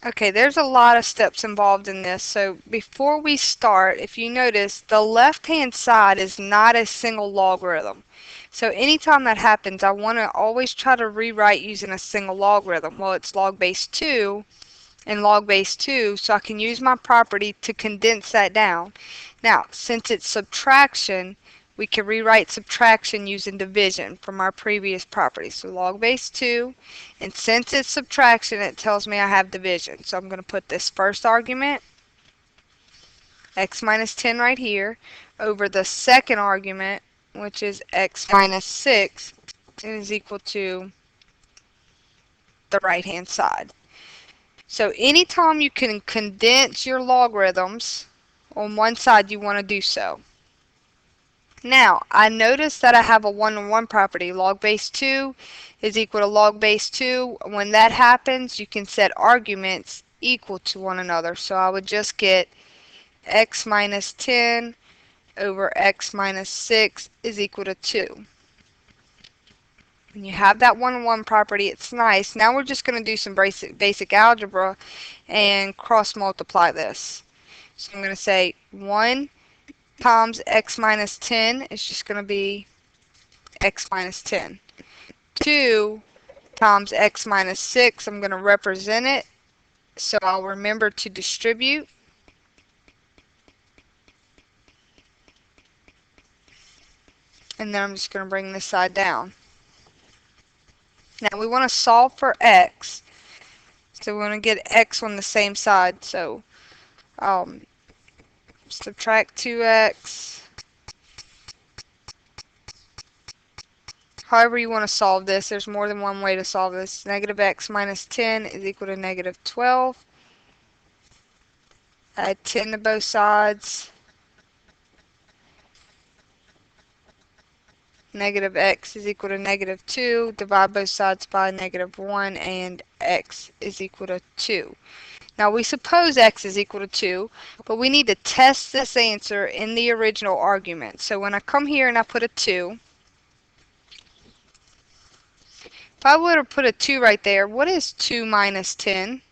Okay, there's a lot of steps involved in this. So before we start, if you notice, the left-hand side is not a single logarithm. So anytime that happens, I want to always try to rewrite using a single logarithm. Well, it's log base 2 and log base 2, so I can use my property to condense that down. Now, since it's subtraction, we can rewrite subtraction using division from our previous property. So log base 2, and since it's subtraction, it tells me I have division. So I'm going to put this first argument, x minus 10 right here, over the second argument, which is x minus 6, is equal to the right-hand side. So anytime you can condense your logarithms on one side, you want to do so. Now, I notice that I have a one-to-one property. Log base 2 is equal to log base 2. When that happens, you can set arguments equal to one another. So I would just get x minus 10 over x minus 6 is equal to 2. When you have that one-to-one property, it's nice. Now we're just going to do some basic algebra and cross multiply this. So I'm going to say 1 times x minus 10 is just going to be x minus 10. 2 times x minus 6, I'm going to represent it, so I'll remember to distribute. And then I'm just going to bring this side down. Now we want to solve for x, so we want to get x on the same side. So subtract 2x. However you want to solve this, there's more than one way to solve this. Negative x minus 10 is equal to negative 12. Add 10 to both sides. Negative x is equal to negative 2. Divide both sides by negative 1, and x is equal to 2. Now we suppose x is equal to 2, but we need to test this answer in the original argument. So when I come here and I put a 2, if I would have put a 2 right there, what is 2 minus 10?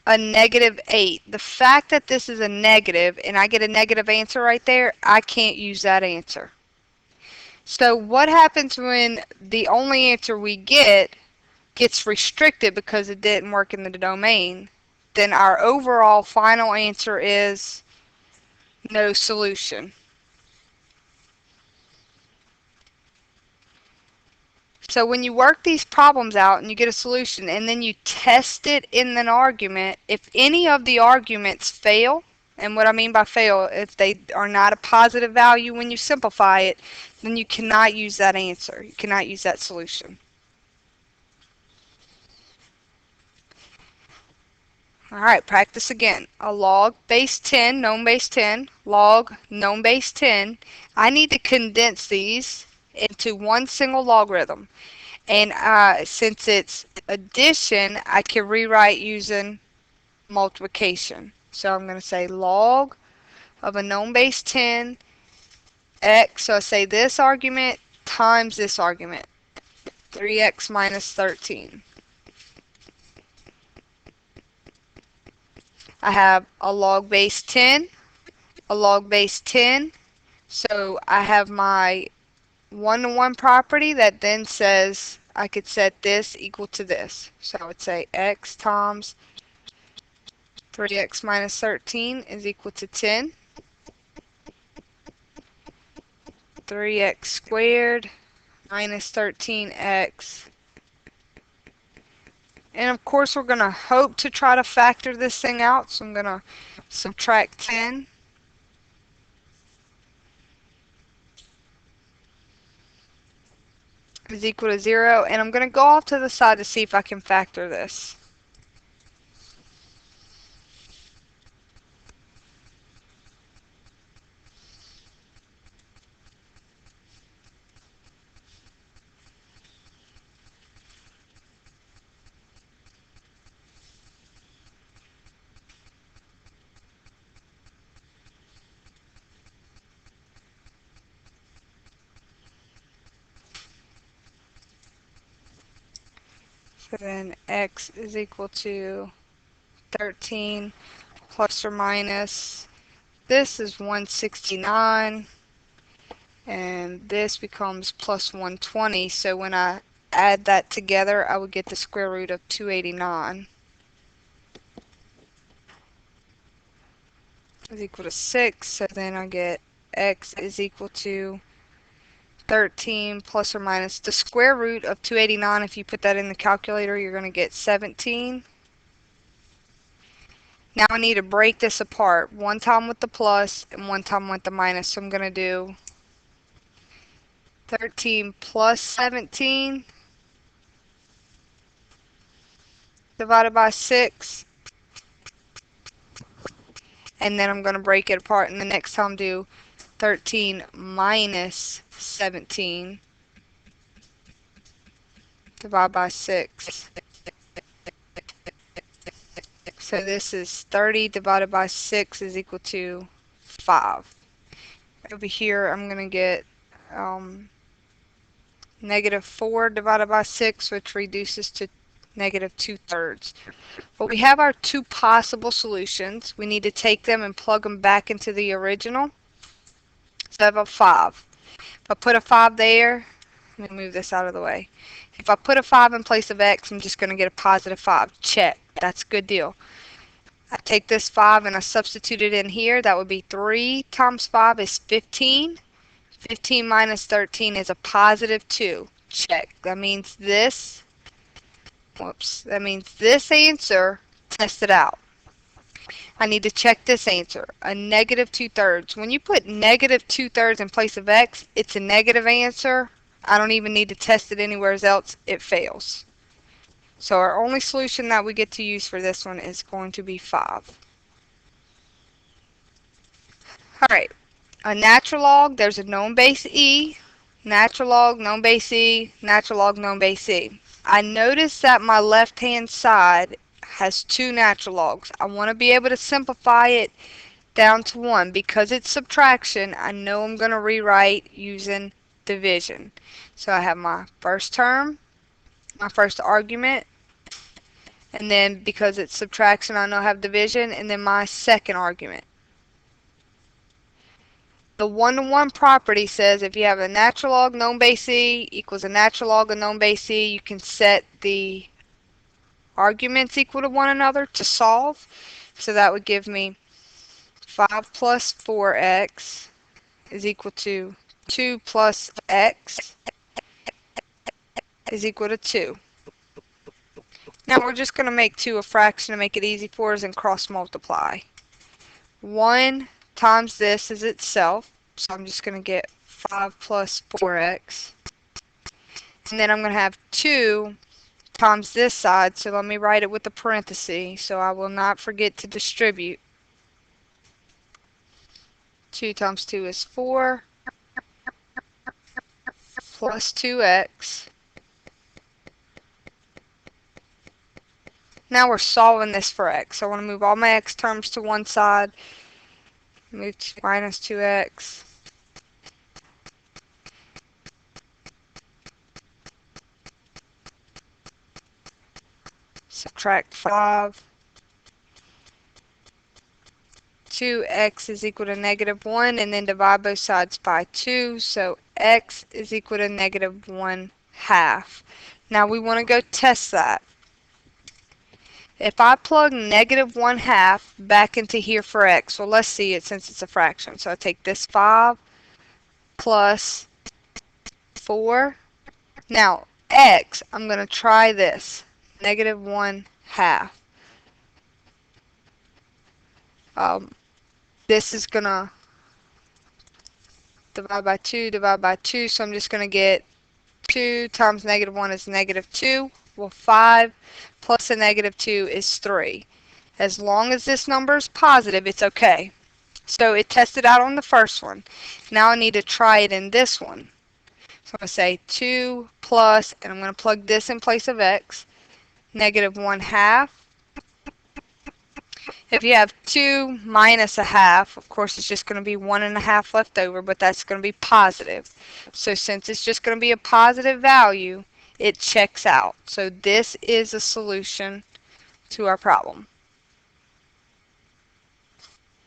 A negative 8. The fact that this is a negative and I get a negative answer right there, I can't use that answer. So what happens when the only answer we get gets restricted because it didn't work in the domain? Then our overall final answer is no solution. So when you work these problems out and you get a solution and then you test it in an argument, if any of the arguments fail, and what I mean by fail, if they are not a positive value when you simplify it, then you cannot use that answer. You cannot use that solution. Alright, practice again. A log base 10, known base 10, log known base 10. I need to condense these into one single logarithm. And since it's addition, I can rewrite using multiplication. So I'm going to say log of a known base 10 x, so I say this argument times this argument, 3x minus 13. I have a log base 10, a log base 10, so I have my one-to-one property that then says I could set this equal to this. So I would say x times 3x minus 13 is equal to 10. 3x squared minus 13x. And of course we're going to hope to try to factor this thing out. So I'm going to subtract 10. Is equal to 0. And I'm going to go off to the side to see if I can factor this. So then x is equal to 13 plus or minus. This is 169, and this becomes plus 120. So when I add that together, I would get the square root of 289 is equal to 6. So then I get x is equal to 13 plus or minus the square root of 289. If you put that in the calculator, you're going to get 17. Now I need to break this apart, one time with the plus and one time with the minus. So I'm going to do 13 plus 17 divided by 6. And then I'm going to break it apart, and the next time do 13 minus 17 divided by 6. So this is 30 divided by 6 is equal to 5. Over here I'm going to get negative 4 divided by 6, which reduces to negative 2/3. But we have our two possible solutions. We need to take them and plug them back into the original. So I have a 5. If I put a 5 there, let me move this out of the way. If I put a 5 in place of x, I'm just going to get a positive 5. Check. That's a good deal. I take this 5 and I substitute it in here. That would be 3 times 5 is 15. 15 minus 13 is a positive 2. Check. That means this answer tested out. I need to check this answer. A negative 2/3. When you put negative 2/3 in place of x, it's a negative answer. I don't even need to test it anywhere else. It fails. So our only solution that we get to use for this one is going to be 5. Alright, a natural log, there's a known base e, natural log, known base e, natural log, known base e. I notice that my left-hand side has 2 natural logs. I want to be able to simplify it down to 1. Because it's subtraction, I know I'm going to rewrite using division. So I have my first term, my first argument, and then because it's subtraction, I know I have division, and then my second argument. The one-to-one property says if you have a natural log known base e equals a natural log of known base e, you can set the arguments equal to one another to solve. So that would give me 5 plus 4x is equal to 2 plus x is equal to 2. Now we're just going to make 2 a fraction to make it easy for us and cross multiply. 1 times this is itself, so I'm just going to get 5 plus 4x. And then I'm going to have 2 times this side, so let me write it with a parenthesis so I will not forget to distribute. 2 times 2 is 4 plus 2x. Now we're solving this for x. So I want to move all my x terms to one side. Move to minus 2x. Subtract 5. 2x is equal to negative 1, and then divide both sides by 2. So x is equal to negative 1/2. Now we want to go test that. If I plug negative 1/2 back into here for x, well, let's see it since it's a fraction. So I take this 5 plus 4. Now, x, I'm going to try this. Negative 1/2. This is going to divide by 2, so I'm just going to get 2 times negative 1 is negative 2. Well, 5 plus a negative 2 is 3. As long as this number is positive, it's okay. So it tested out on the first one. Now I need to try it in this one. So I'm going to say 2 plus, and I'm going to plug this in place of x, negative 1/2. If you have 2 minus a half, of course it's just going to be 1.5 left over, but that's going to be positive. So since it's just going to be a positive value, it checks out. So this is a solution to our problem.